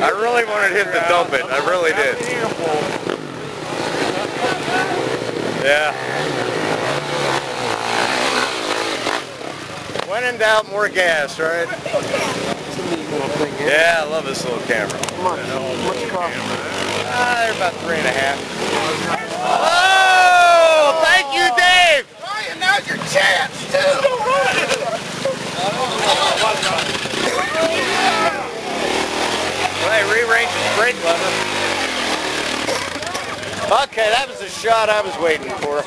I really wanted him to dump it. I really did. Yeah. When in doubt, more gas, right? Yeah, I love this little camera. What's it cost? They're about 3.5. Oh, thank you, Dave. Ryan, now's your chance, too. Hey, rearrange his brake lever. Okay, that was the shot I was waiting for.